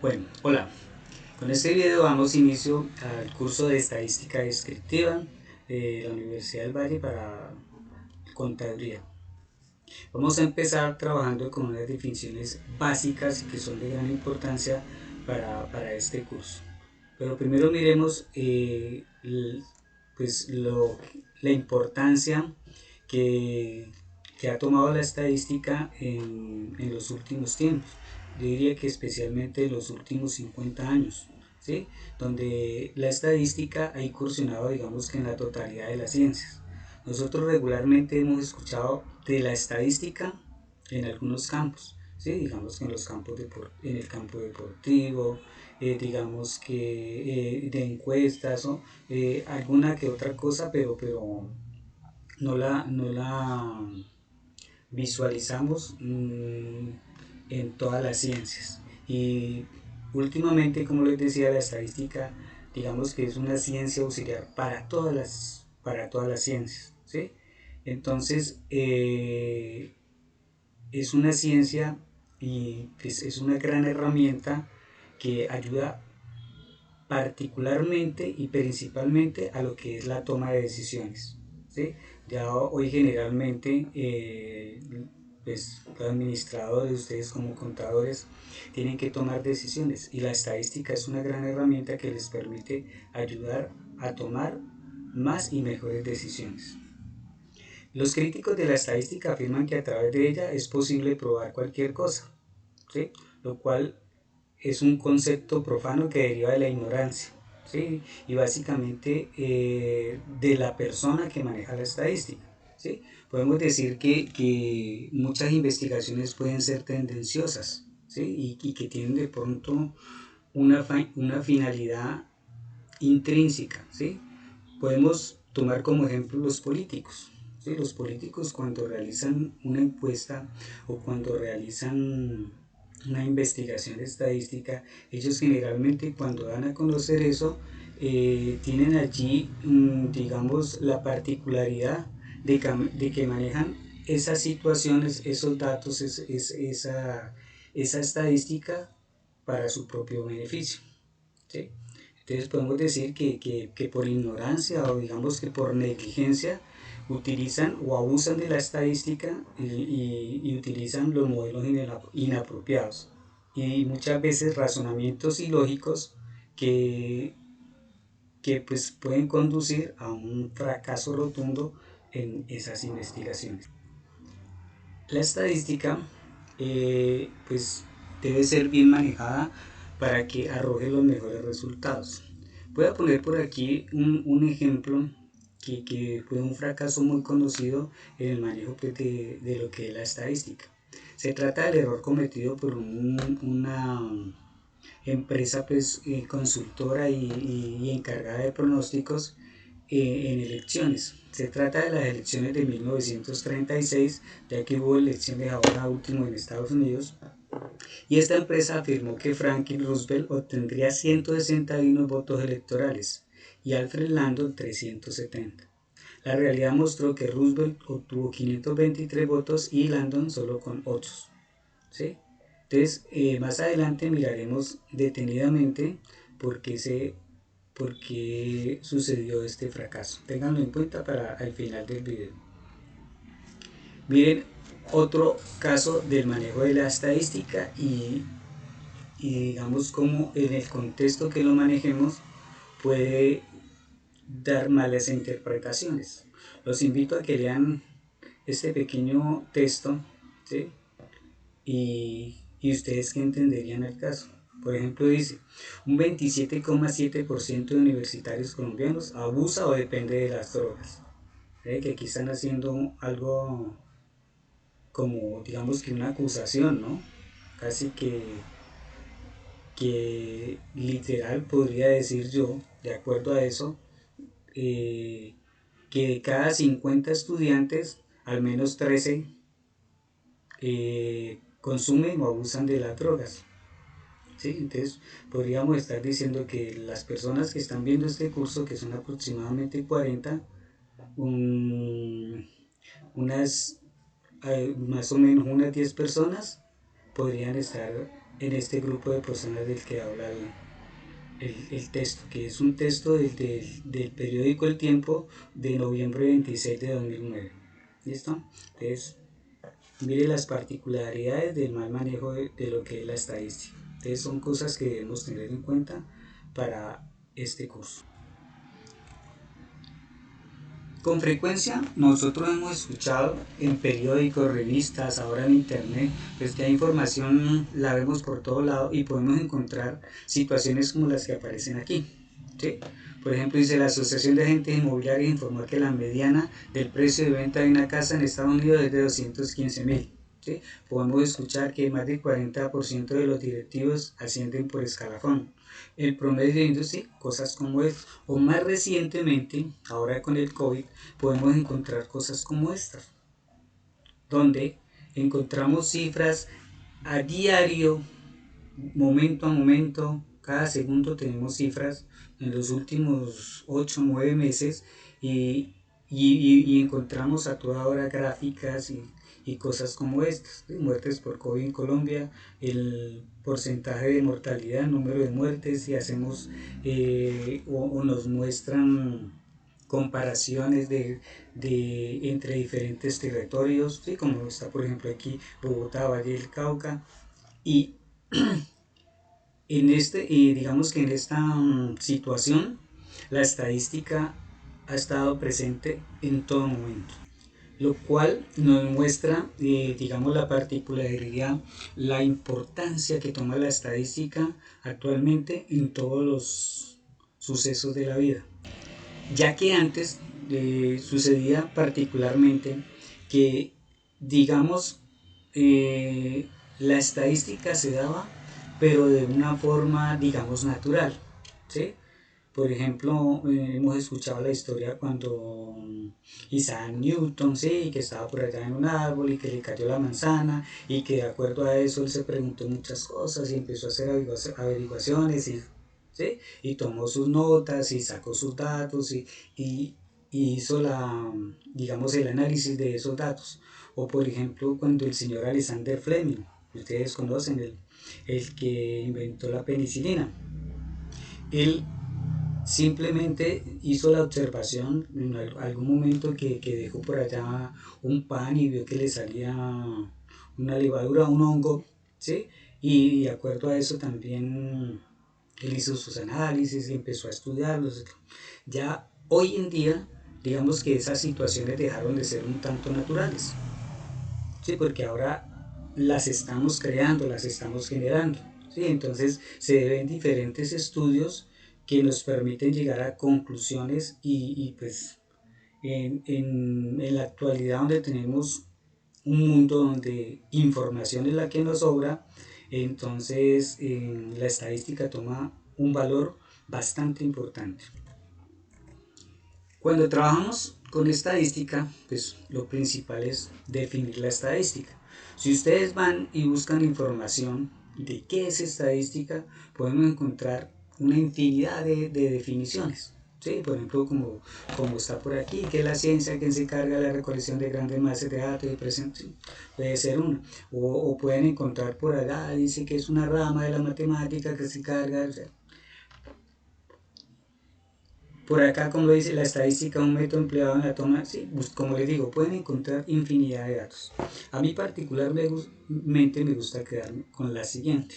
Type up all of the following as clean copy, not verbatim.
Bueno, hola. Con este video damos inicio al curso de Estadística Descriptiva de la Universidad del Valle para Contaduría. Vamos a empezar trabajando con unas definiciones básicas que son de gran importancia para este curso. Pero primero miremos pues la importancia que, que ha tomado la estadística en los últimos tiempos. Yo diría que especialmente en los últimos 50 años, ¿sí? Donde la estadística ha incursionado, digamos que en la totalidad de las ciencias. Nosotros regularmente hemos escuchado de la estadística en algunos campos, ¿sí? Digamos que en, en el campo deportivo, digamos que de encuestas o alguna que otra cosa, pero no la visualizamos en todas las ciencias. Y últimamente, como les decía, la estadística, digamos que es una ciencia auxiliar para todas las ciencias, ¿sí? Entonces, es una ciencia y pues, es una gran herramienta que ayuda particularmente y principalmente a lo que es la toma de decisiones, ¿sí? Ya hoy generalmente pues, los administradores, ustedes como contadores, tienen que tomar decisiones y la estadística es una gran herramienta que les permite ayudar a tomar más y mejores decisiones. Los críticos de la estadística afirman que a través de ella es posible probar cualquier cosa, ¿sí? Lo cual es un concepto profano que deriva de la ignorancia, ¿sí? Y básicamente de la persona que maneja la estadística, ¿sí? Podemos decir que muchas investigaciones pueden ser tendenciosas, ¿sí? Y que tienen de pronto una finalidad intrínseca, ¿sí? Podemos tomar como ejemplo los políticos, ¿sí? Los políticos cuando realizan una encuesta o cuando realizan una investigación estadística, ellos generalmente cuando dan a conocer eso, tienen allí, digamos, la particularidad de que manejan esas situaciones, esos datos, esa estadística para su propio beneficio, ¿sí? Entonces podemos decir que por ignorancia o digamos que por negligencia utilizan o abusan de la estadística y utilizan los modelos inapropiados y muchas veces razonamientos ilógicos que, que pues pueden conducir a un fracaso rotundo en esas investigaciones. La estadística pues debe ser bien manejada para que arroje los mejores resultados. Voy a poner por aquí un ejemplo que fue un fracaso muy conocido en el manejo pues, de lo que es la estadística. Se trata del error cometido por una empresa pues, consultora y encargada de pronósticos en elecciones. Se trata de las elecciones de 1936, ya que hubo elecciones ahora último en Estados Unidos, y esta empresa afirmó que Franklin Roosevelt obtendría 161 votos electorales y Alfred Landon 370. La realidad mostró que Roosevelt obtuvo 523 votos y Landon solo con 8. ¿Sí? Entonces, más adelante miraremos detenidamente por por qué sucedió este fracaso. Ténganlo en cuenta para el final del video. Miren otro caso del manejo de la estadística y digamos cómo en el contexto que lo manejemos puede dar malas interpretaciones. Los invito a que lean este pequeño texto, ¿sí? Y ustedes que entenderían el caso. Por ejemplo, dice, un 27,7% de universitarios colombianos abusa o depende de las drogas. Que aquí están haciendo algo como, digamos que una acusación, ¿no? Casi que literal podría decir yo, de acuerdo a eso, eh, que de cada 50 estudiantes, al menos 13 consumen o abusan de las drogas. ¿Sí? Entonces podríamos estar diciendo que las personas que están viendo este curso, que son aproximadamente 40, unas más o menos unas 10 personas podrían estar en este grupo de personas del que habla el texto, que es un texto del periódico El Tiempo de noviembre 26 de 2009. ¿Listo? Entonces, mire las particularidades del mal manejo de lo que es la estadística. Entonces, son cosas que debemos tener en cuenta para este curso. Con frecuencia nosotros hemos escuchado en periódicos, revistas, ahora en internet, pues que la información la vemos por todo lado y podemos encontrar situaciones como las que aparecen aquí. ¿Sí? Por ejemplo, dice la Asociación de Agentes Inmobiliarios informó que la mediana del precio de venta de una casa en Estados Unidos es de 215.000. ¿Sí? Podemos escuchar que más del 40% de los directivos ascienden por escalafón. El promedio de industria, cosas como es, o más recientemente, ahora con el COVID, podemos encontrar cosas como estas, donde encontramos cifras a diario, momento a momento, cada segundo tenemos cifras en los últimos 8 o 9 meses y encontramos a toda hora gráficas y cosas como estas, ¿sí? Muertes por COVID en Colombia, el porcentaje de mortalidad, el número de muertes, y hacemos o nos muestran comparaciones entre diferentes territorios, ¿sí? Como está por ejemplo aquí Bogotá, Valle del Cauca, y digamos que en esta situación la estadística ha estado presente en todo momento, lo cual nos muestra, digamos, la particularidad, la importancia que toma la estadística actualmente en todos los sucesos de la vida, ya que antes sucedía particularmente que, digamos, la estadística se daba, pero de una forma, digamos, natural, ¿sí? Por ejemplo, hemos escuchado la historia cuando Isaac Newton, sí, que estaba por allá en un árbol y que le cayó la manzana y que de acuerdo a eso él se preguntó muchas cosas y empezó a hacer averiguaciones ¿sí? Y tomó sus notas y sacó sus datos y hizo digamos, el análisis de esos datos. O por ejemplo, cuando el señor Alexander Fleming, ustedes conocen, el que inventó la penicilina, él simplemente hizo la observación en algún momento que dejó por allá un pan y vio que le salía una levadura, un hongo, ¿sí? Y de acuerdo a eso también él hizo sus análisis y empezó a estudiarlos. Ya hoy en día, digamos que esas situaciones dejaron de ser un tanto naturales, ¿sí? Porque ahora las estamos creando, las estamos generando, ¿sí? Entonces se deben diferentes estudios que nos permiten llegar a conclusiones y pues en la actualidad donde tenemos un mundo donde información es la que nos sobra, entonces la estadística toma un valor bastante importante. Cuando trabajamos con estadística, pues lo principal es definir la estadística. Si ustedes van y buscan información de qué es estadística, podemos encontrar una infinidad de definiciones. ¿Sí? Por ejemplo, como está por aquí, que es la ciencia que se encarga de la recolección de grandes masas de datos y presentación, puede ser una. O pueden encontrar por allá, dice que es una rama de la matemática que se encarga, o sea, por acá, como lo dice, la estadística, un método empleado en la toma, sí, pues, como les digo, pueden encontrar infinidad de datos. A mí particularmente me gusta quedarme con la siguiente,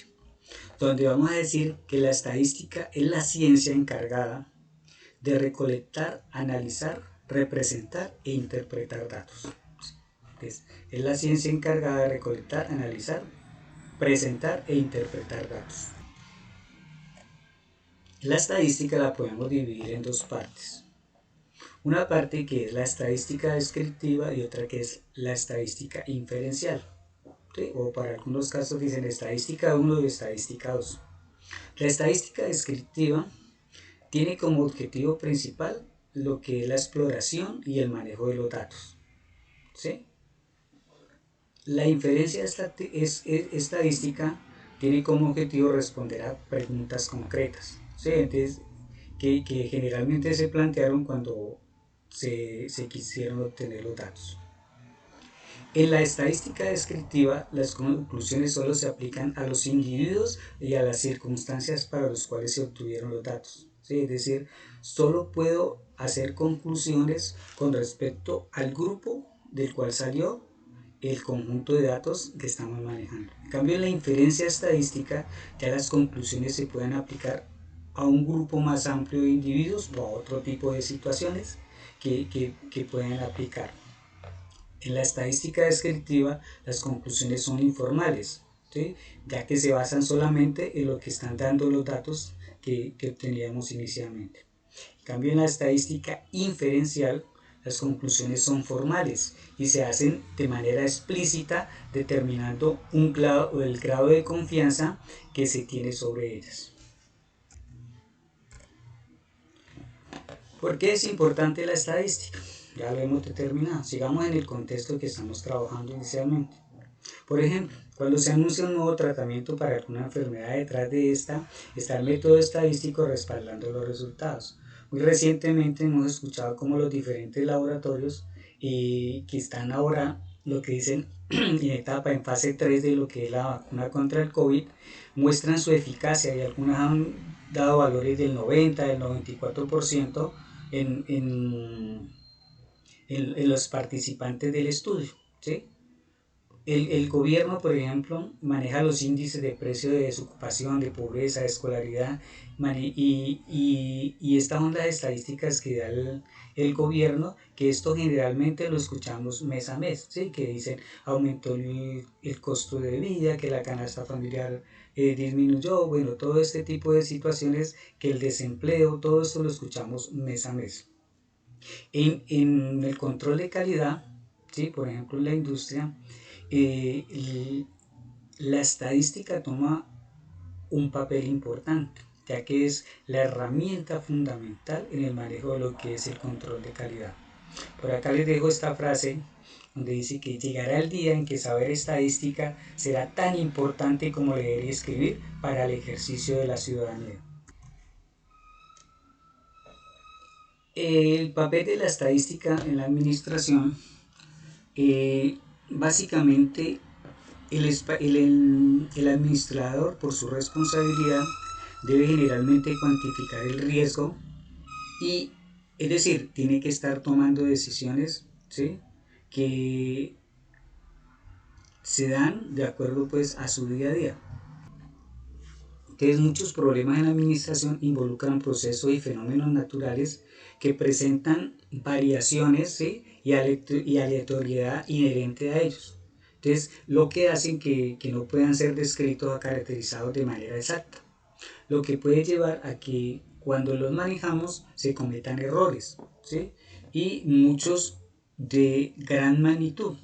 donde vamos a decir que la estadística es la ciencia encargada de recolectar, analizar, representar e interpretar datos. Entonces, es la ciencia encargada de recolectar, analizar, presentar e interpretar datos. La estadística la podemos dividir en dos partes. Una parte que es la estadística descriptiva y otra que es la estadística inferencial, ¿sí? O para algunos casos dicen estadística 1 y estadística 2. La estadística descriptiva tiene como objetivo principal lo que es la exploración y el manejo de los datos, ¿sí? La inferencia estadística tiene como objetivo responder a preguntas concretas, ¿sí? Entonces, que generalmente se plantearon cuando se quisieron obtener los datos. En la estadística descriptiva, las conclusiones solo se aplican a los individuos y a las circunstancias para los cuales se obtuvieron los datos. ¿Sí? Es decir, solo puedo hacer conclusiones con respecto al grupo del cual salió el conjunto de datos que estamos manejando. En cambio, en la inferencia estadística, ya las conclusiones se pueden aplicar a un grupo más amplio de individuos o a otro tipo de situaciones que pueden aplicar. En la estadística descriptiva, las conclusiones son informales, ¿sí? Ya que se basan solamente en lo que están dando los datos que obteníamos inicialmente. En cambio, en la estadística inferencial, las conclusiones son formales y se hacen de manera explícita determinando el grado de confianza que se tiene sobre ellas. ¿Por qué es importante la estadística? Ya lo hemos determinado. Sigamos en el contexto que estamos trabajando inicialmente. Por ejemplo, cuando se anuncia un nuevo tratamiento para alguna enfermedad, detrás de esta está el método estadístico respaldando los resultados. Muy recientemente hemos escuchado cómo los diferentes laboratorios que están ahora, lo que dicen en fase 3 de lo que es la vacuna contra el COVID, muestran su eficacia y algunas han dado valores del 90, del 94% en los participantes del estudio. ¿Sí? El gobierno, por ejemplo, maneja los índices de precio de desocupación, de pobreza, de escolaridad, y estas son las estadísticas que da el gobierno, que esto generalmente lo escuchamos mes a mes, ¿sí? Que dicen aumentó el costo de vida, que la canasta familiar disminuyó, bueno, todo este tipo de situaciones, que el desempleo, todo esto lo escuchamos mes a mes. En el control de calidad, ¿sí? Por ejemplo, en la industria, eh, la estadística toma un papel importante, ya que es la herramienta fundamental en el manejo de lo que es el control de calidad. Por acá les dejo esta frase donde dice que llegará el día en que saber estadística será tan importante como leer y escribir para el ejercicio de la ciudadanía. El papel de la estadística en la administración, básicamente el administrador, por su responsabilidad, debe generalmente cuantificar el riesgo y, es decir, tiene que estar tomando decisiones, ¿sí? Que se dan de acuerdo pues a su día a día. Entonces, muchos problemas en la administración involucran procesos y fenómenos naturales que presentan variaciones, ¿sí? y aleatoriedad inherente a ellos. Entonces, lo que hacen que no puedan ser descritos o caracterizados de manera exacta, lo que puede llevar a que cuando los manejamos se cometan errores, ¿sí? Y muchos de gran magnitud.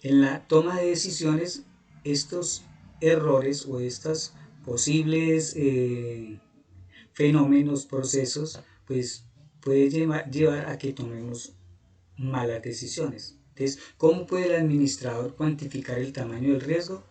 En la toma de decisiones, estos errores o estos posibles fenómenos, procesos, pues puede llevar a que tomemos malas decisiones. Entonces, ¿cómo puede el administrador cuantificar el tamaño del riesgo?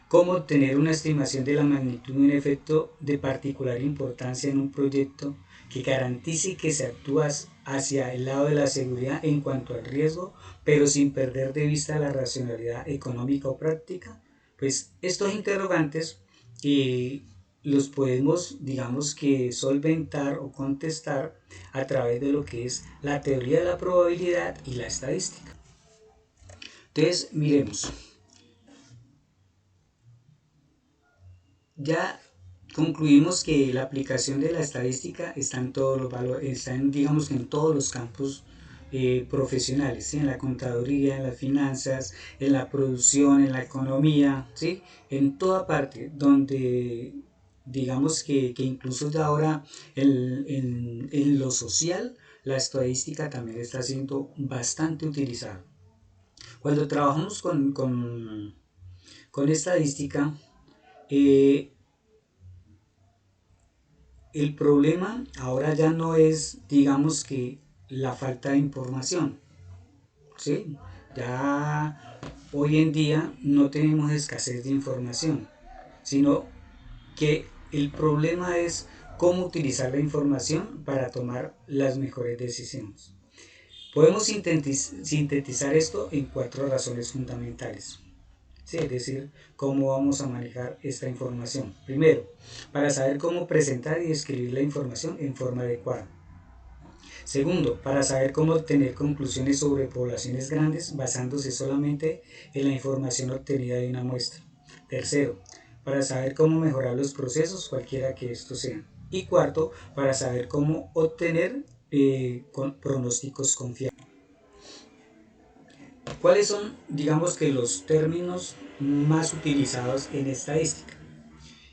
¿Cómo obtener una estimación de la magnitud de un efecto de particular importancia en un proyecto que garantice que se actúa hacia el lado de la seguridad en cuanto al riesgo, pero sin perder de vista la racionalidad económica o práctica? Pues estos interrogantes los podemos, digamos que, solventar o contestar a través de lo que es la teoría de la probabilidad y la estadística. Entonces, miremos. Ya concluimos que la aplicación de la estadística está en todos los valores, está en, digamos que en todos los campos profesionales, ¿sí? En la contaduría, en las finanzas, en la producción, en la economía, ¿sí? En toda parte donde digamos que incluso ya ahora en lo social la estadística también está siendo bastante utilizada. Cuando trabajamos con estadística, eh, el problema ahora ya no es, digamos que, la falta de información, ¿sí? Ya hoy en día no tenemos escasez de información, sino que el problema es cómo utilizar la información para tomar las mejores decisiones. Podemos sintetizar esto en 4 razones fundamentales. Sí, es decir, cómo vamos a manejar esta información. Primero, para saber cómo presentar y describir la información en forma adecuada. Segundo, para saber cómo obtener conclusiones sobre poblaciones grandes basándose solamente en la información obtenida de una muestra. Tercero, para saber cómo mejorar los procesos, cualquiera que estos sean. Y cuarto, para saber cómo obtener pronósticos confiables. ¿Cuáles son, digamos que, los términos más utilizados en estadística?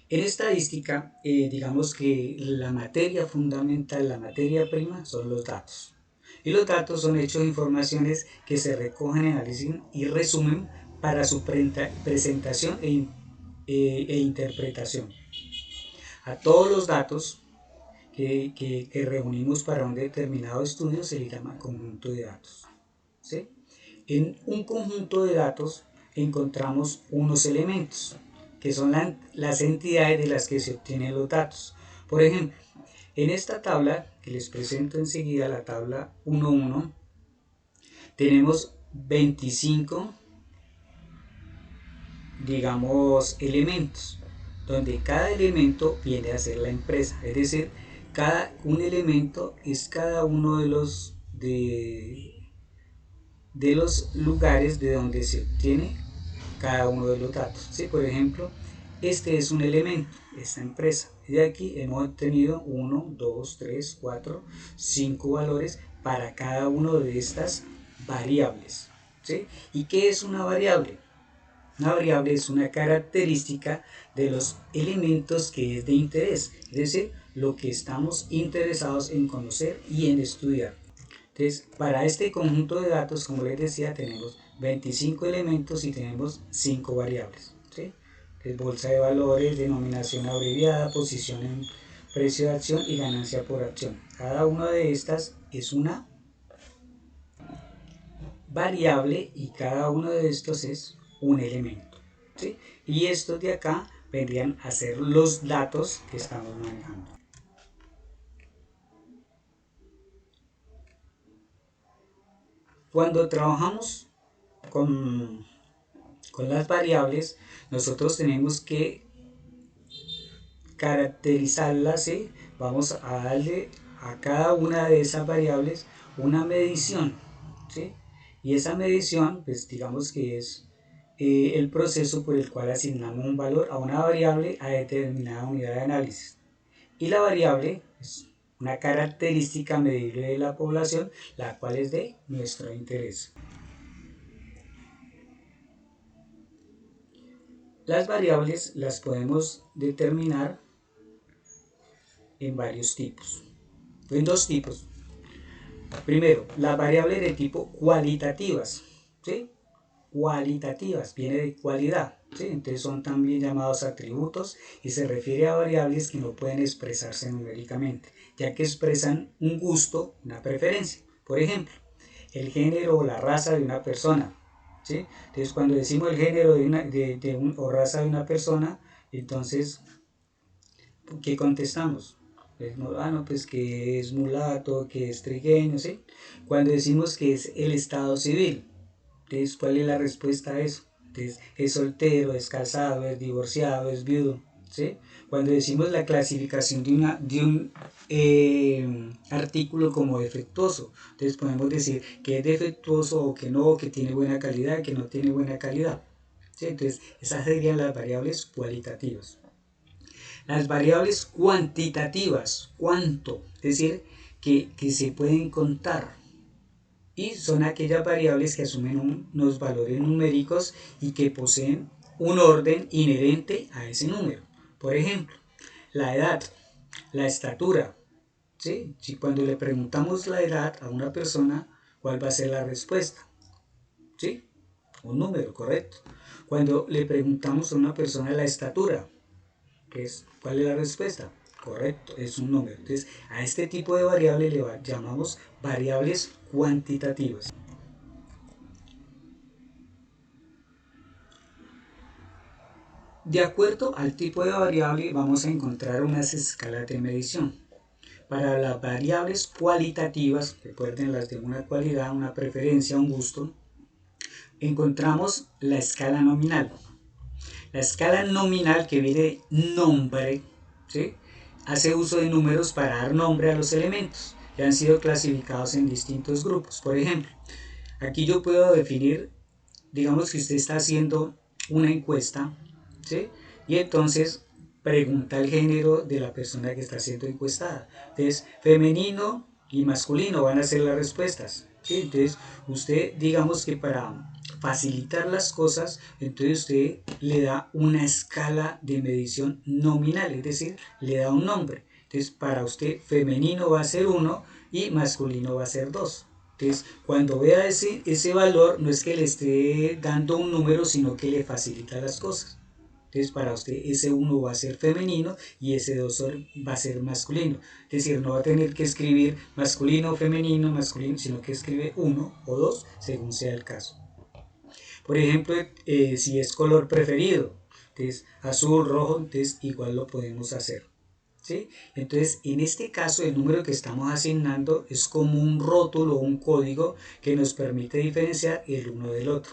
En estadística, digamos que la materia fundamental, la materia prima, son los datos. Y los datos son hechos de informaciones que se recogen, analizan y resumen para su presentación e interpretación. A todos los datos que reunimos para un determinado estudio se le llama conjunto de datos. ¿Sí? En un conjunto de datos encontramos unos elementos, que son las entidades de las que se obtienen los datos. Por ejemplo, en esta tabla que les presento enseguida, la tabla 1.1, tenemos 25, digamos, elementos, donde cada elemento viene a ser la empresa, es decir, un elemento es cada uno de los lugares de donde se obtiene cada uno de los datos. ¿Sí? Por ejemplo, este es un elemento, esta empresa. Y de aquí hemos obtenido 1, 2, 3, 4, 5 valores para cada una de estas variables. ¿Sí? ¿Y qué es una variable? Una variable es una característica de los elementos que es de interés, es decir, lo que estamos interesados en conocer y en estudiar. Entonces, para este conjunto de datos, como les decía, tenemos 25 elementos y tenemos 5 variables. ¿Sí? Es bolsa de valores, denominación abreviada, posición en precio de acción y ganancia por acción. Cada una de estas es una variable y cada uno de estos es un elemento. ¿Sí? Y estos de acá vendrían a ser los datos que estamos manejando. Cuando trabajamos con las variables, nosotros tenemos que caracterizarlas, ¿sí? Vamos a darle a cada una de esas variables una medición, ¿sí? Y esa medición, pues digamos que es el proceso por el cual asignamos un valor a una variable a determinada unidad de análisis. Y la variable es una característica medible de la población, la cual es de nuestro interés. Las variables las podemos determinar en varios tipos, en 2 tipos. Primero, las variables de tipo cualitativas, ¿sí? Cualitativas, viene de cualidad, ¿sí? Entonces son también llamados atributos y se refiere a variables que no pueden expresarse numéricamente, ya que expresan un gusto, una preferencia. Por ejemplo, el género o la raza de una persona, ¿sí? Entonces cuando decimos el género o raza de una persona, entonces, ¿qué contestamos? No, pues que es mulato, que es trigueño, ¿sí? Cuando decimos que es el estado civil, entonces, ¿cuál es la respuesta a eso? Entonces, es soltero, es casado, es divorciado, es viudo, ¿sí? Cuando decimos la clasificación de un artículo como defectuoso, entonces podemos decir que es defectuoso o que no, que tiene buena calidad, que no tiene buena calidad, ¿sí? Entonces, esas serían las variables cualitativas. Las variables cuantitativas, cuánto, es decir, que se pueden contar. Y son aquellas variables que asumen unos valores numéricos y que poseen un orden inherente a ese número. Por ejemplo, la edad, la estatura. ¿Sí? Si cuando le preguntamos la edad a una persona, ¿cuál va a ser la respuesta? ¿Sí? Un número, correcto. Cuando le preguntamos a una persona la estatura, ¿cuál es la respuesta? Correcto, es un número. Entonces, a este tipo de variables le llamamos variables cuantitativas. De acuerdo al tipo de variable vamos a encontrar unas escalas de medición. Para las variables cualitativas, recuerden las de una cualidad, una preferencia, un gusto, encontramos la escala nominal. La escala nominal, que viene nombre, ¿sí?, hace uso de números para dar nombre a los elementos que han sido clasificados en distintos grupos. Por ejemplo, aquí yo puedo definir, digamos que usted está haciendo una encuesta, ¿sí?, y entonces pregunta el género de la persona que está siendo encuestada. Entonces, femenino y masculino van a ser las respuestas, ¿sí? Entonces, usted, digamos que para facilitar las cosas, entonces usted le da una escala de medición nominal, es decir, le da un nombre. Entonces, para usted, femenino va a ser 1 y masculino va a ser 2. Entonces, cuando vea ese valor, no es que le esté dando un número, sino que le facilita las cosas. Entonces, para usted ese 1 va a ser femenino y ese 2 va a ser masculino. Es decir, no va a tener que escribir masculino, femenino, sino que escribe 1 o 2 según sea el caso. Por ejemplo, si es color preferido, entonces azul, rojo, entonces igual lo podemos hacer, ¿sí? Entonces, en este caso, el número que estamos asignando es como un rótulo o un código que nos permite diferenciar el uno del otro.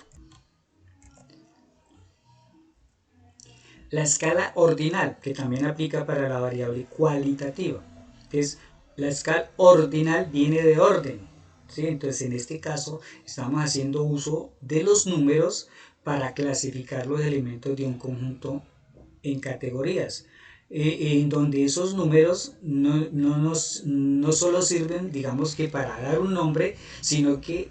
La escala ordinal, que también aplica para la variable cualitativa. Entonces, la escala ordinal viene de orden, ¿sí? Entonces, en este caso, estamos haciendo uso de los números para clasificar los elementos de un conjunto en categorías, en donde esos números no solo sirven, digamos que para dar un nombre, sino que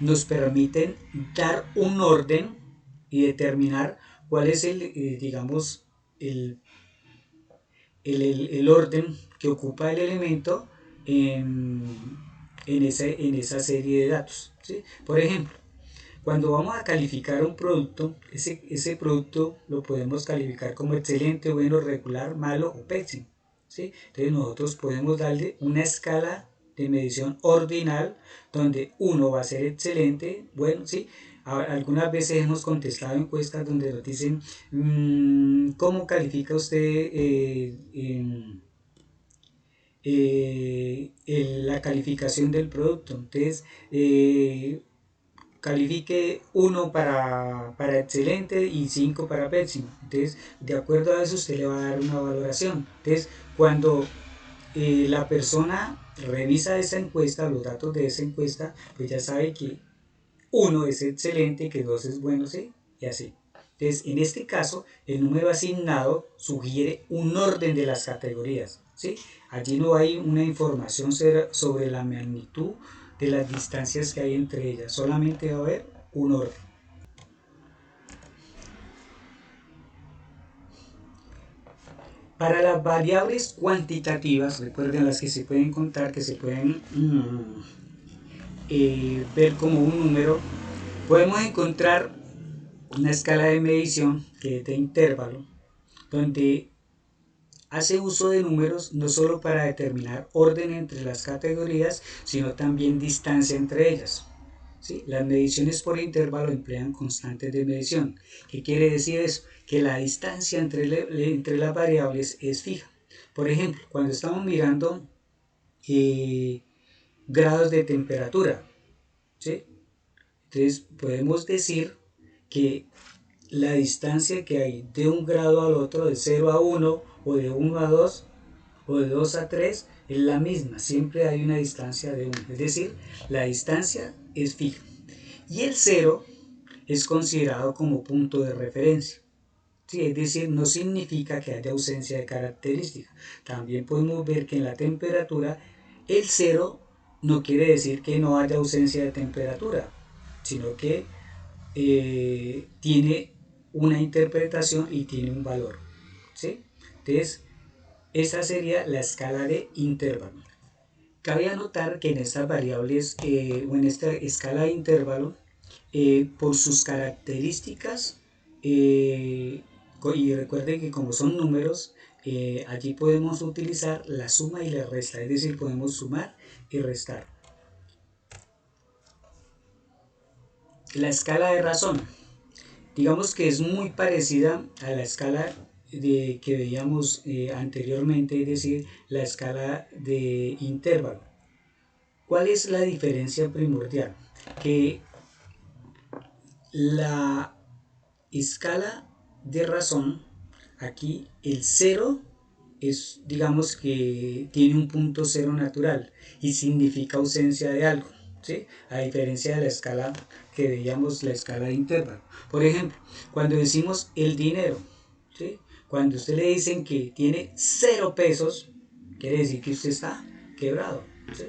nos permiten dar un orden y determinar cuál es digamos, el, el orden que ocupa el elemento en esa serie de datos, ¿sí? Por ejemplo, cuando vamos a calificar un producto, ese producto lo podemos calificar como excelente, bueno, regular, malo o pésimo, ¿sí? Entonces nosotros podemos darle una escala de medición ordinal donde 1 va a ser excelente, bueno, ¿sí? Algunas veces hemos contestado encuestas donde nos dicen ¿cómo califica usted la calificación del producto? Entonces, califique 1 para excelente y 5 para pésimo. Entonces, de acuerdo a eso, usted le va a dar una valoración. Entonces, cuando la persona revisa esa encuesta, los datos de esa encuesta, pues ya sabe que 1 es excelente, que 2 es bueno, ¿sí? Y así. Entonces, en este caso, el número asignado sugiere un orden de las categorías, ¿sí? Allí no hay una información sobre la magnitud de las distancias que hay entre ellas, solamente va a haber un orden. Para las variables cuantitativas, recuerden las que se pueden contar, que se pueden ver como un número, podemos encontrar una escala de medición que es de intervalo, donde hace uso de números no solo para determinar orden entre las categorías, sino también distancia entre ellas. ¿Sí? Las mediciones por intervalo emplean constantes de medición. ¿Qué quiere decir eso? Que la distancia entre las variables es fija. Por ejemplo, cuando estamos mirando grados de temperatura, ¿sí? Entonces podemos decir que la distancia que hay de un grado al otro, de 0 a 1 o de 1 a 2 o de 2 a 3, es la misma, siempre hay una distancia de 1, es decir, la distancia es fija. Y el 0 es considerado como punto de referencia, ¿sí? Es decir, no significa que haya ausencia de característica. También podemos ver que en la temperatura el 0 no quiere decir que no haya ausencia de temperatura, sino que tiene una interpretación y tiene un valor, ¿sí? Entonces, esa sería la escala de intervalo. Cabe anotar que en estas variables o en esta escala de intervalo, por sus características, y recuerden que como son números, allí podemos utilizar la suma y la resta, es decir, podemos sumar y restar. La escala de razón, digamos que es muy parecida a la escala que veíamos anteriormente, es decir, la escala de intervalo. ¿Cuál es la diferencia primordial? Que la escala de razón, aquí el cero es, digamos que tiene un punto cero natural y significa ausencia de algo, ¿sí? A diferencia de la escala que veíamos, la escala de intervalo. Por ejemplo, cuando decimos el dinero, ¿sí? Cuando usted le dicen que tiene 0 pesos, quiere decir que usted está quebrado, ¿sí?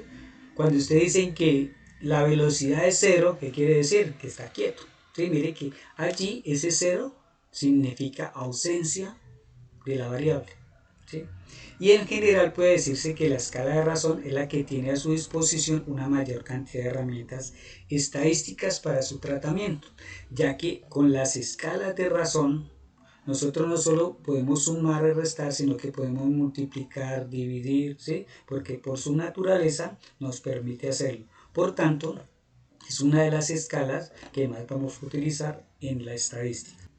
Cuando usted dicen que la velocidad es cero, ¿qué quiere decir? Que está quieto. ¿Sí? Mire que allí ese cero significa ausencia de la variable. ¿Sí? Y en general puede decirse que la escala de razón es la que tiene a su disposición una mayor cantidad de herramientas estadísticas para su tratamiento, ya que con las escalas de razón nosotros no solo podemos sumar y restar, sino que podemos multiplicar, dividir, ¿sí? Porque por su naturaleza nos permite hacerlo. Por tanto, es una de las escalas que más vamos a utilizar en la estadística.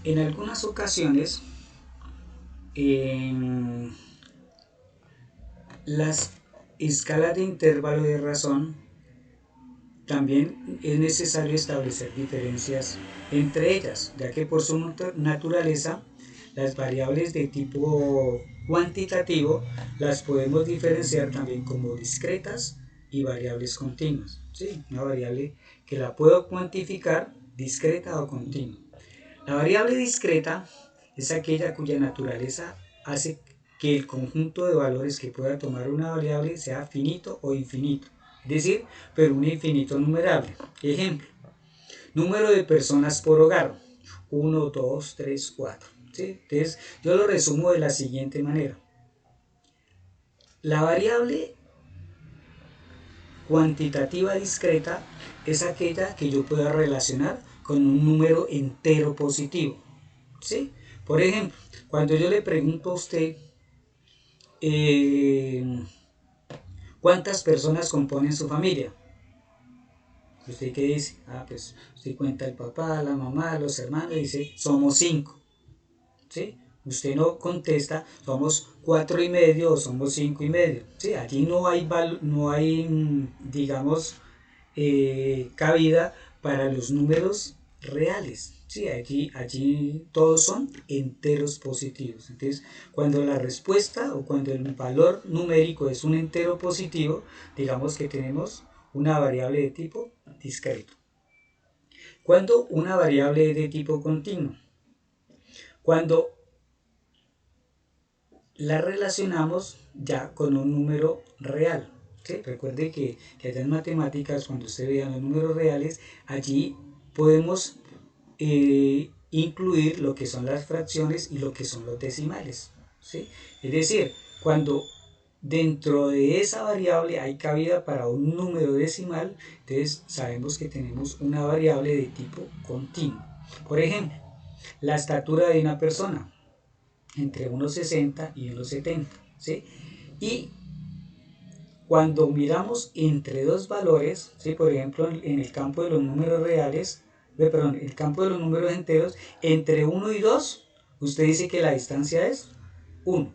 En algunas ocasiones, las escalas de intervalo de razón también es necesario establecer diferencias entre ellas, ya que por su naturaleza las variables de tipo cuantitativo las podemos diferenciar también como discretas y variables continuas. ¿Sí? Una variable que la puedo cuantificar discreta o continua. La variable discreta es aquella cuya naturaleza hace que el conjunto de valores que pueda tomar una variable sea finito o infinito, es decir, pero un infinito numerable. Ejemplo, número de personas por hogar, 1, 2, 3, 4. ¿Sí? Entonces, yo lo resumo de la siguiente manera. La variable cuantitativa discreta es aquella que yo pueda relacionar con un número entero positivo. ¿Sí? Por ejemplo, cuando yo le pregunto a usted ¿cuántas personas componen su familia? ¿Usted qué dice? Pues usted cuenta el papá, la mamá, los hermanos y dice, somos 5. ¿Sí? Usted no contesta, somos 4,5 o somos 5,5. ¿Sí? Allí no hay digamos, cabida para los números reales. Sí, allí todos son enteros positivos. Entonces, cuando la respuesta o cuando el valor numérico es un entero positivo, digamos que tenemos una variable de tipo discreto. Cuando una variable de tipo continuo, cuando la relacionamos ya con un número real. ¿Sí? Recuerde que allá en matemáticas, cuando usted vea los números reales, allí podemos incluir lo que son las fracciones y lo que son los decimales. ¿Sí? Es decir, cuando dentro de esa variable hay cabida para un número decimal, entonces sabemos que tenemos una variable de tipo continuo. Por ejemplo, la estatura de una persona entre 1,60 y 1,70. ¿Sí? Y cuando miramos entre dos valores, ¿sí? Por ejemplo, en el campo de los números reales, perdón, el campo de los números enteros, entre 1 y 2, usted dice que la distancia es 1,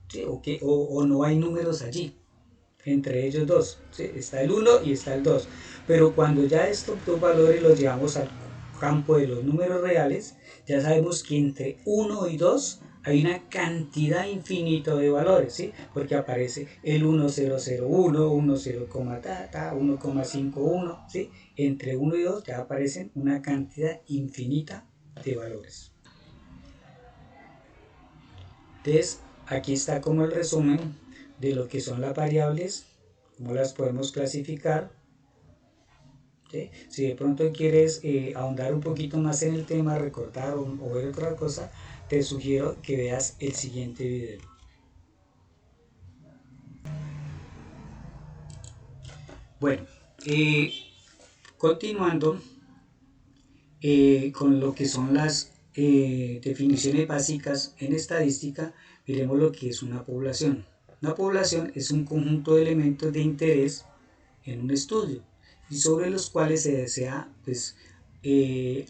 ¿sí? O no hay números allí, entre ellos dos, ¿sí? Está el 1 y está el 2. Pero cuando ya estos dos valores los llevamos al campo de los números reales, ya sabemos que entre 1 y 2 hay una cantidad infinita de valores, ¿sí? Porque aparece el 1001, 1,51, ¿sí? Entre 1 y 2 ya aparecen una cantidad infinita de valores. Entonces, aquí está como el resumen de lo que son las variables, cómo las podemos clasificar. ¿Sí? Si de pronto quieres ahondar un poquito más en el tema, recortar o ver otra cosa, te sugiero que veas el siguiente video. Bueno, continuando con lo que son las definiciones básicas en estadística, veremos lo que es una población. Una población es un conjunto de elementos de interés en un estudio y sobre los cuales se desea pues,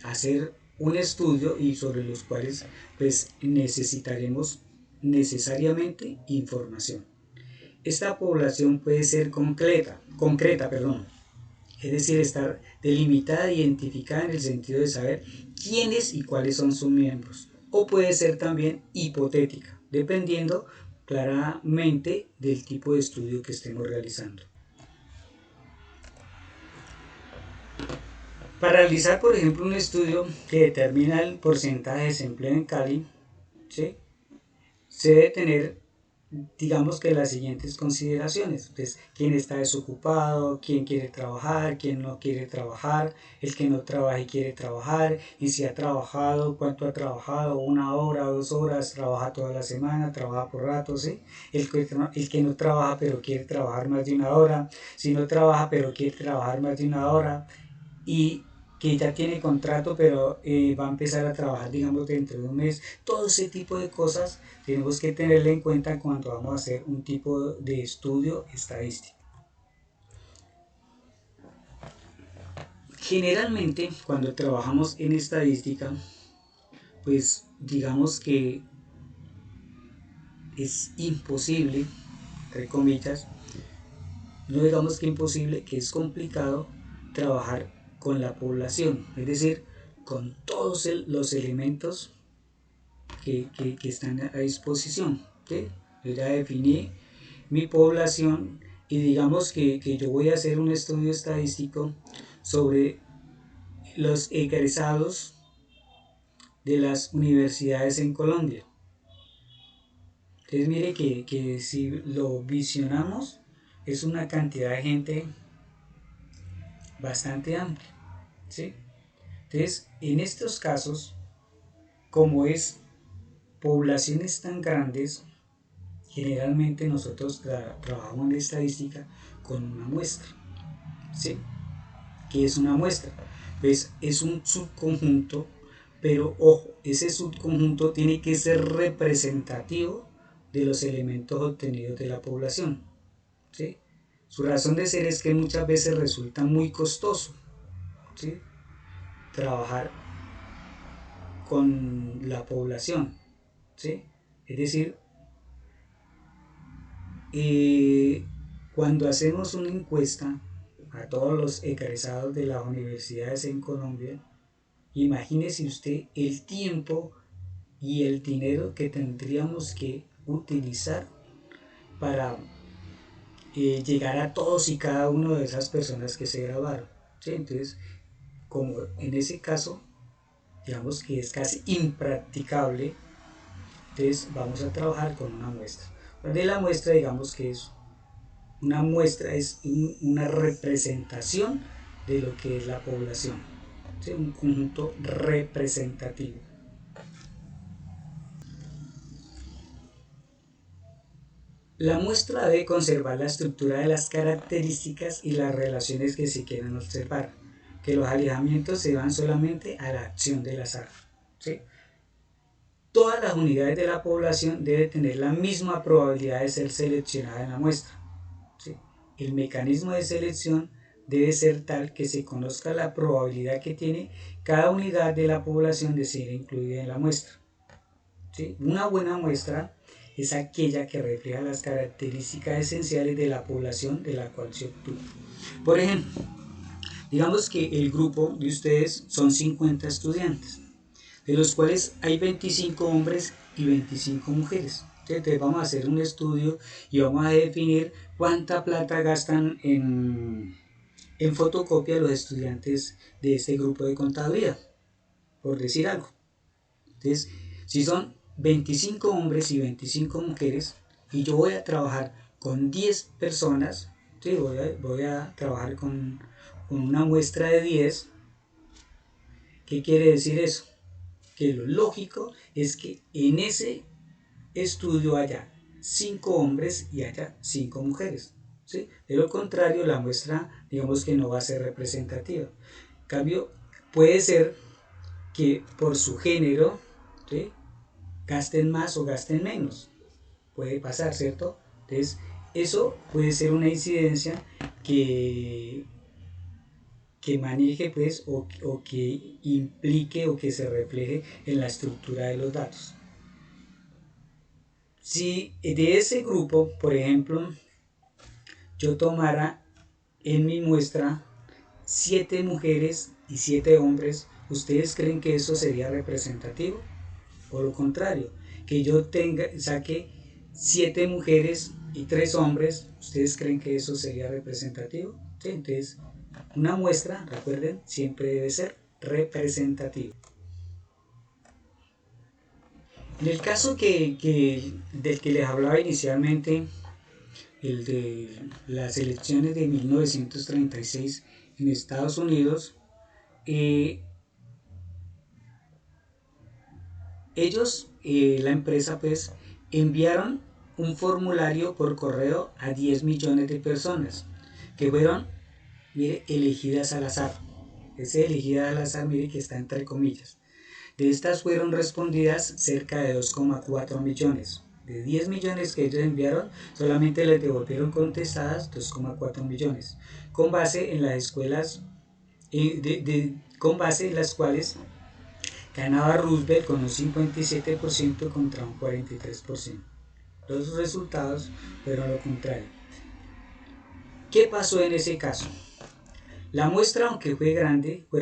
hacer un estudio y sobre los cuales pues necesitaremos necesariamente información. Esta población puede ser concreta, perdón, es decir, estar delimitada e identificada en el sentido de saber quiénes y cuáles son sus miembros, o puede ser también hipotética, dependiendo claramente del tipo de estudio que estemos realizando. Para realizar, por ejemplo, un estudio que determina el porcentaje de desempleo en Cali, ¿sí?, se debe tener, digamos que las siguientes consideraciones. Entonces, quién está desocupado, quién quiere trabajar, quién no quiere trabajar, el que no trabaja y quiere trabajar, y si ha trabajado, cuánto ha trabajado, 1 hora, 2 horas, trabaja toda la semana, trabaja por rato, ¿sí? El que no trabaja pero quiere trabajar más de 1 hora, si no trabaja pero quiere trabajar más de 1 hora, y que ya tiene contrato pero va a empezar a trabajar digamos dentro de un mes. Todo ese tipo de cosas tenemos que tenerle en cuenta cuando vamos a hacer un tipo de estudio estadístico. Generalmente cuando trabajamos en estadística, pues digamos que es imposible, entre comillas, no digamos que imposible, que es complicado trabajar con la población, es decir, con todos los elementos que están a disposición. ¿Sí? Yo ya definí mi población y digamos que yo voy a hacer un estudio estadístico sobre los egresados de las universidades en Colombia. Entonces mire que si lo visionamos es una cantidad de gente bastante amplia. ¿Sí? Entonces en estos casos, como es poblaciones tan grandes, generalmente nosotros trabajamos en estadística con una muestra. ¿Sí? ¿Qué es una muestra? Pues es un subconjunto, pero ojo, ese subconjunto tiene que ser representativo de los elementos obtenidos de la población. ¿Sí? Su razón de ser es que muchas veces resulta muy costoso, ¿sí?, trabajar con la población. ¿Sí? Es decir, cuando hacemos una encuesta a todos los egresados de las universidades en Colombia, imagínese usted el tiempo y el dinero que tendríamos que utilizar para llegar a todos y cada uno de esas personas que se graduaron. ¿Sí? Entonces, como en ese caso, digamos que es casi impracticable, entonces vamos a trabajar con una muestra. De la muestra, digamos que es una muestra, es una representación de lo que es la población, ¿sí?, un conjunto representativo. La muestra debe conservar la estructura de las características y las relaciones que se quieren observar, que los alejamientos se van solamente a la acción del azar. ¿Sí? Todas las unidades de la población deben tener la misma probabilidad de ser seleccionadas en la muestra. ¿Sí? El mecanismo de selección debe ser tal que se conozca la probabilidad que tiene cada unidad de la población de ser incluida en la muestra. ¿Sí? Una buena muestra es aquella que refleja las características esenciales de la población de la cual se obtuvo. Por ejemplo, digamos que el grupo de ustedes son 50 estudiantes, de los cuales hay 25 hombres y 25 mujeres. Entonces vamos a hacer un estudio y vamos a definir cuánta plata gastan en fotocopia los estudiantes de este grupo de contaduría, por decir algo. Entonces, si son 25 hombres y 25 mujeres, y yo voy a trabajar con 10 personas, ¿sí?, voy a trabajar con una muestra de 10, ¿qué quiere decir eso? Que lo lógico es que en ese estudio haya 5 hombres y haya 5 mujeres. ¿Sí? De lo contrario, la muestra, digamos que no va a ser representativa. En cambio, puede ser que por su género, ¿sí?, gasten más o gasten menos. Puede pasar, ¿cierto? Entonces, eso puede ser una incidencia que que maneje pues o que implique o que se refleje en la estructura de los datos. Si de ese grupo, por ejemplo, yo tomara en mi muestra 7 mujeres y 7 hombres, ¿ustedes creen que eso sería representativo? O lo contrario, que yo saque 7 mujeres y 3 hombres, ¿ustedes creen que eso sería representativo? ¿Sí? Entonces, una muestra, recuerden, siempre debe ser representativa. En el caso del que les hablaba inicialmente, el de las elecciones de 1936 en Estados Unidos, eh, la empresa pues, enviaron un formulario por correo a 10 millones de personas que fueron, mire, elegidas al azar. Ese elegida al azar, mire que está entre comillas. De estas fueron respondidas cerca de 2,4 millones. De 10 millones que ellos enviaron, solamente les devolvieron contestadas 2,4 millones. Con base en las escuelas, con base en las cuales ganaba Roosevelt con un 57% contra un 43%. Los resultados fueron lo contrario. ¿Qué pasó en ese caso? La muestra, aunque fue grande, fue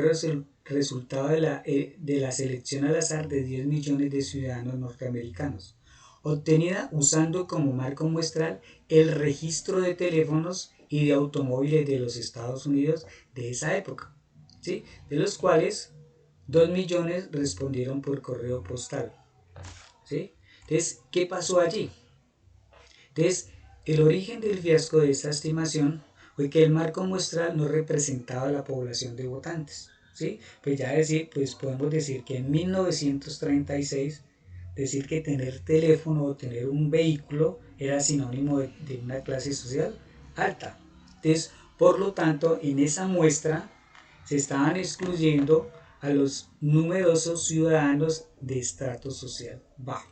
resultado de la selección al azar de 10 millones de ciudadanos norteamericanos, obtenida usando como marco muestral el registro de teléfonos y de automóviles de los Estados Unidos de esa época, ¿sí? De los cuales 2 millones respondieron por correo postal. ¿Sí? Entonces, ¿qué pasó allí? Entonces, el origen del fiasco de esta estimación fue que el marco muestral no representaba a la población de votantes. ¿Sí? Pues ya pues podemos decir que en 1936 decir que tener teléfono o tener un vehículo era sinónimo de una clase social alta. Entonces, por lo tanto, en esa muestra se estaban excluyendo a los numerosos ciudadanos de estrato social bajo.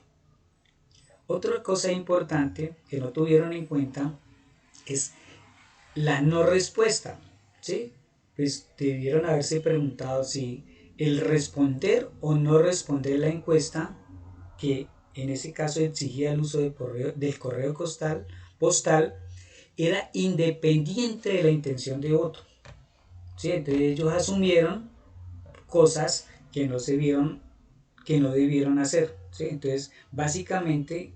Otra cosa importante que no tuvieron en cuenta es la no respuesta, ¿sí? Pues debieron haberse preguntado si el responder o no responder la encuesta, que en ese caso exigía el uso del correo postal, era independiente de la intención de voto. ¿Sí? Entonces ellos asumieron cosas que no debieron hacer. ¿Sí? Entonces, básicamente,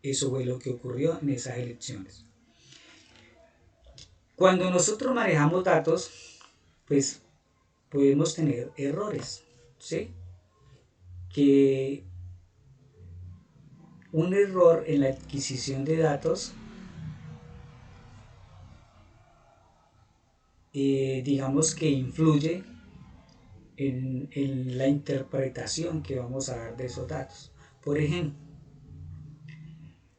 eso fue lo que ocurrió en esas elecciones. Cuando nosotros manejamos datos, pues podemos tener errores, ¿sí? Que un error en la adquisición de datos, digamos que influye en la interpretación que vamos a dar de esos datos. Por ejemplo,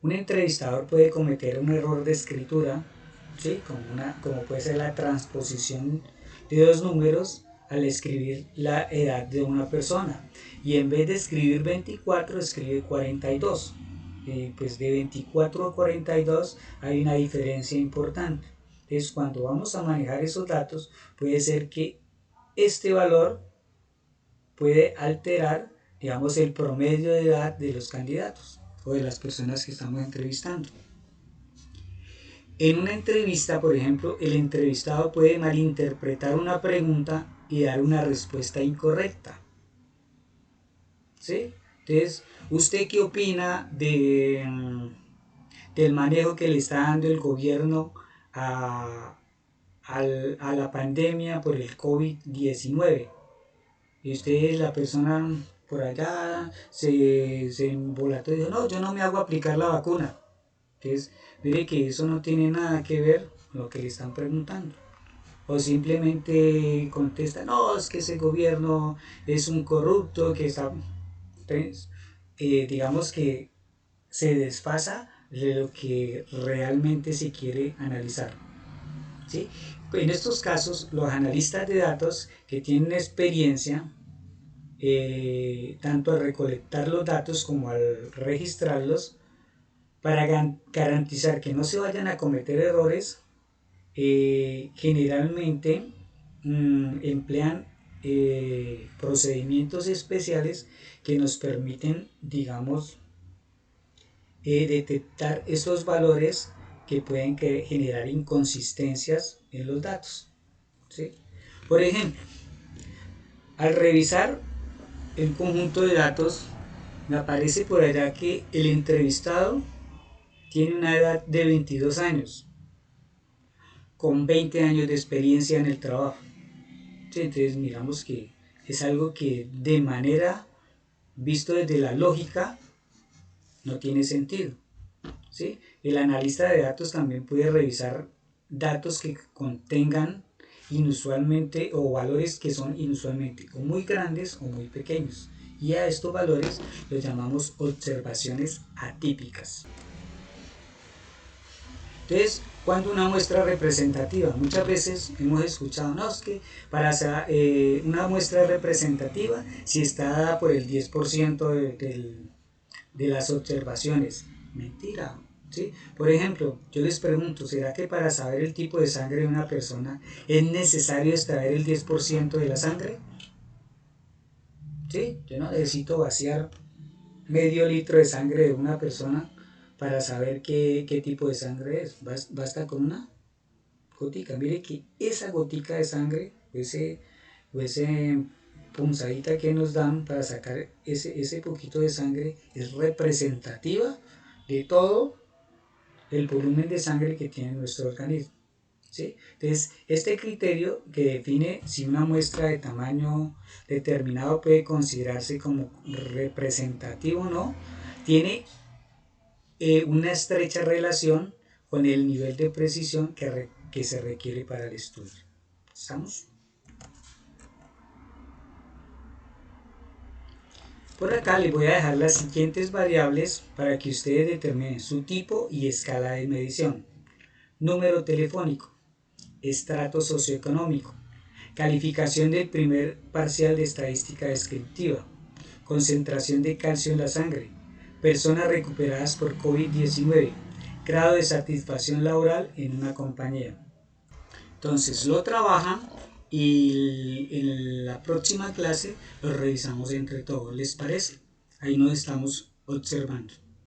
un entrevistador puede cometer un error de escritura, ¿sí? Como puede ser la transposición de dos números al escribir la edad de una persona. Y en vez de escribir 24, escribe 42. Pues de 24 a 42 hay una diferencia importante. Entonces, cuando vamos a manejar esos datos, puede ser que este valor puede alterar, digamos, el promedio de edad de los candidatos o de las personas que estamos entrevistando. En una entrevista, por ejemplo, el entrevistado puede malinterpretar una pregunta y dar una respuesta incorrecta. ¿Sí? Entonces, ¿usted qué opina del manejo que le está dando el gobierno a la pandemia por el COVID-19? Y usted, la persona por allá, se embolató y dijo, no, yo no me hago aplicar la vacuna. Entonces, mire que eso no tiene nada que ver con lo que le están preguntando. O simplemente contesta, no, es que ese gobierno es un corrupto, que está... Entonces, digamos que se desfasa de lo que realmente se quiere analizar. ¿Sí? En estos casos, los analistas de datos que tienen experiencia, tanto al recolectar los datos como al registrarlos, para garantizar que no se vayan a cometer errores, generalmente emplean procedimientos especiales que nos permiten, digamos, detectar esos valores que pueden generar inconsistencias en los datos, ¿sí? Por ejemplo, al revisar el conjunto de datos, me aparece por allá que el entrevistado tiene una edad de 22 años, con 20 años de experiencia en el trabajo. Sí, entonces miramos que es algo que de manera, visto desde la lógica, no tiene sentido. ¿Sí? El analista de datos también puede revisar datos que contengan inusualmente o valores que son inusualmente o muy grandes o muy pequeños. Y a estos valores los llamamos observaciones atípicas. Entonces, cuando una muestra representativa, muchas veces hemos escuchado, no, es que para una muestra representativa, si está dada por el 10% de las observaciones, mentira. ¿Sí? Por ejemplo, yo les pregunto, ¿será que para saber el tipo de sangre de una persona es necesario extraer el 10% de la sangre? ¿Sí? Yo no necesito vaciar medio litro de sangre de una persona para saber qué tipo de sangre es. Basta con una gotica. Mire que esa gotica de sangre, ese punzadita que nos dan para sacar ese poquito de sangre, es representativa de todo el volumen de sangre que tiene nuestro organismo. ¿Sí? Entonces, este criterio que define si una muestra de tamaño determinado puede considerarse como representativo o no, tiene una estrecha relación con el nivel de precisión que se requiere para el estudio. ¿Estamos? Por acá les voy a dejar las siguientes variables para que ustedes determinen su tipo y escala de medición. Número telefónico, estrato socioeconómico, calificación del primer parcial de estadística descriptiva, concentración de calcio en la sangre, personas recuperadas por COVID-19, grado de satisfacción laboral en una compañía. Entonces lo trabajan y en la próxima clase lo revisamos entre todos, ¿les parece? Ahí nos estamos observando.